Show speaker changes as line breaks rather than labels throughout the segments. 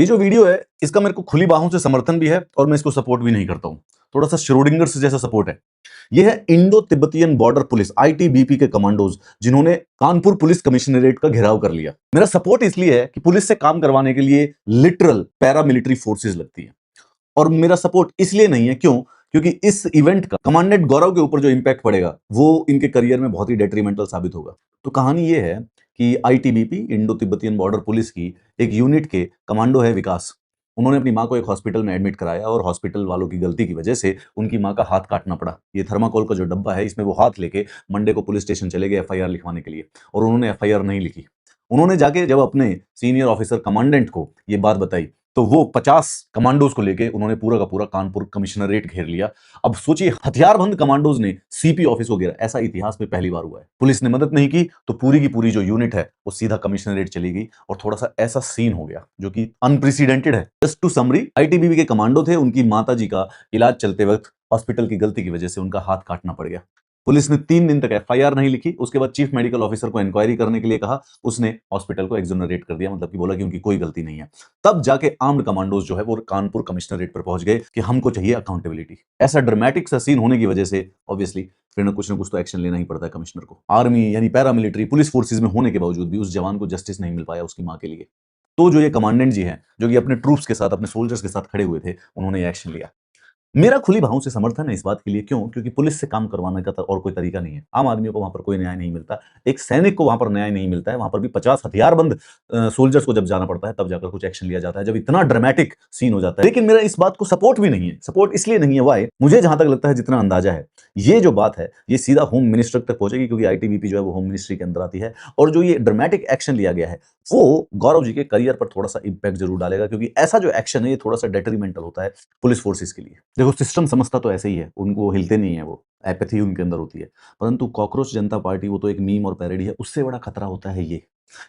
ये जो वीडियो है इसका मेरे को खुली बाहों से समर्थन भी है और मैं इसको सपोर्ट भी नहीं करता हूं। थोड़ा सा श्रोडिंगर जैसा सपोर्ट है। यह है Indo Tibetan border police ITBP के कमांडोज, जिन्होंने कानपुर पुलिस कमिश्नरेट का घेराव कर लिया। मेरा सपोर्ट इसलिए है कि पुलिस से काम करवाने के लिए लिटरल पैरामिलिट्री फोर्सेस लगती है। और मेरा सपोर्ट इसलिए नहीं है क्योंकि इस इवेंट का कमांडेंट गौरव के ऊपर जो इंपैक्ट पड़ेगा वो इनके करियर में बहुत ही डेट्रीमेंटल साबित होगा। तो कहानी ये है कि ITBP Indo Tibetan border police की एक यूनिट के कमांडो है विकास। उन्होंने अपनी मां को एक हॉस्पिटल में एडमिट कराया और हॉस्पिटल वालों की गलती की वजह से उनकी मां का हाथ काटना पड़ा। ये थर्माकोल का जो डब्बा है इसमें वो हाथ लेके मंडे को पुलिस स्टेशन चले गए एफआईआर लिखवाने के लिए, और उन्होंने एफआईआर नहीं लिखी। उन्होंने जाके जब अपने सीनियर ऑफिसर कमांडेंट को ये बात बताई तो वो 50 कमांडोज को लेके उन्होंने पूरा का पूरा कानपुर कमिश्नरेट घेर लिया। अब सोचिए, हथियारबंद कमांडोज ने सीपी ऑफिस को घेरा। ऐसा इतिहास में पहली बार हुआ है। पुलिस ने मदद नहीं की तो पूरी की पूरी जो यूनिट है वो सीधा कमिश्नरेट चली गई और थोड़ा सा ऐसा सीन हो गया जो कि अनप्रेसिडेंटेड है। जस्ट टू समरी, आईटीबीपी के कमांडो थे, उनकी माता जी का इलाज चलते वक्त हॉस्पिटल की गलती की वजह से उनका हाथ काटना पड़ गया। पुलिस ने 3 दिन तक एफआईआर नहीं लिखी। उसके बाद चीफ मेडिकल ऑफिसर को इंक्वायरी करने के लिए कहा, उसने हॉस्पिटल को एक्सोनरेट कर दिया, मतलब कि बोला कि उनकी कोई गलती नहीं है। तब जाके आर्म्ड कमांडोज जो है वो कानपुर कमिश्नरेट पर पहुंच गए कि हमको चाहिए अकाउंटेबिलिटी। ऐसा ड्रामेटिक सा सीन होने की वजह से ऑब्वियसली फिर ना कुछ तो एक्शन लेना ही पड़ता है कमिश्नर को। आर्मी यानी पैरामिलिट्री पुलिस फोर्सेज में होने के बावजूद भी उस जवान को जस्टिस नहीं मिल पाया उसकी मां के लिए। तो जो ये कमांडेंट जी हैं, जो कि अपने ट्रूप्स के साथ, अपने सोल्जर्स के साथ खड़े हुए थे, उन्होंने एक्शन लिया। मेरा खुली बाहों से समर्थन है इस बात के लिए। क्योंकि पुलिस से काम करवाने का और कोई तरीका नहीं है। आम आदमियों को वहां पर कोई न्याय नहीं मिलता, एक सैनिक को वहां पर न्याय नहीं मिलता है। वहां पर भी 50 हथियारबंद सोल्जर्स को जब जाना पड़ता है तब जाकर कुछ एक्शन लिया जाता है, जब इतना ड्रामेटिक सीन हो जाता है। लेकिन मेरा इस बात को सपोर्ट भी नहीं है। सपोर्ट इसलिए नहीं है, वाई, मुझे जहां तक लगता है, जितना अंदाजा है, ये जो बात है ये सीधा होम मिनिस्टर तक पहुंचेगी, क्योंकि आईटीबीपी जो है वो होम मिनिस्ट्री के अंदर आती है। और जो ये ड्रामेटिक एक्शन लिया गया है वो गौरव जी के करियर पर थोड़ा सा इंपैक्ट जरूर डालेगा, क्योंकि ऐसा जो एक्शन है ये थोड़ा सा डेट्रीमेंटल होता है पुलिस फोर्सेस के लिए। देखो, सिस्टम समझता तो ऐसे ही है, उनको हिलते नहीं है, वो एपैथी उनके अंदर होती है। परंतु कॉकरोच जनता पार्टी वो तो एक मीम और पैरोडी है। उससे बड़ा खतरा होता है ये,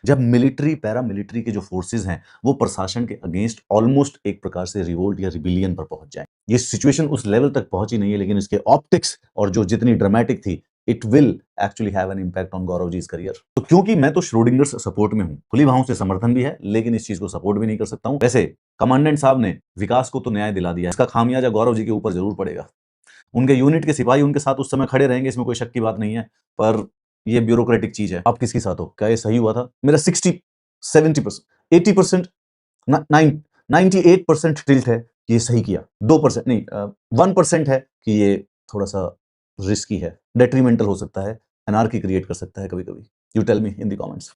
जब मिलिट्री पैरामिलिट्री के जो फोर्सेस हैं वो प्रशासन के अगेंस्ट ऑलमोस्ट एक प्रकार से रिवोल्ट या रिबिलियन पर पहुंच जाए। ये सिचुएशन उस लेवल तक पहुंची नहीं है, लेकिन इसके ऑप्टिक्स और जो जितनी ड्रामेटिक थी, it will actually have an impact on Gaurav ji's career. तो क्योंकि मैं तो श्रोडिंगर सपोर्ट में हूं, खुली बाहों से समर्थन भी है, लेकिन इस चीज को सपोर्ट भी नहीं कर सकता हूं। वैसे कमांडेंट साहब ने विकास को तो न्याय दिला दिया, इसका खामियाजा गौरव जी के ऊपर जरूर पड़ेगा। उनके यूनिट के सिपाही उनके साथ उस समय खड़े रहेंगे, इसमें कोई शक की बात नहीं है। पर ये ब्यूरोक्रेटिक चीज है। आप किसके साथ हो? क्या ये सही हुआ था? मेरा 60, 70%, 80%, 98% टिल्ट है कि ये सही किया। 2% नहीं, 1% है कि ये थोड़ा सा रिस्की है, डेट्रीमेंटल हो सकता है, एनार्की क्रिएट कर सकता है कभी कभी। You tell me in the comments.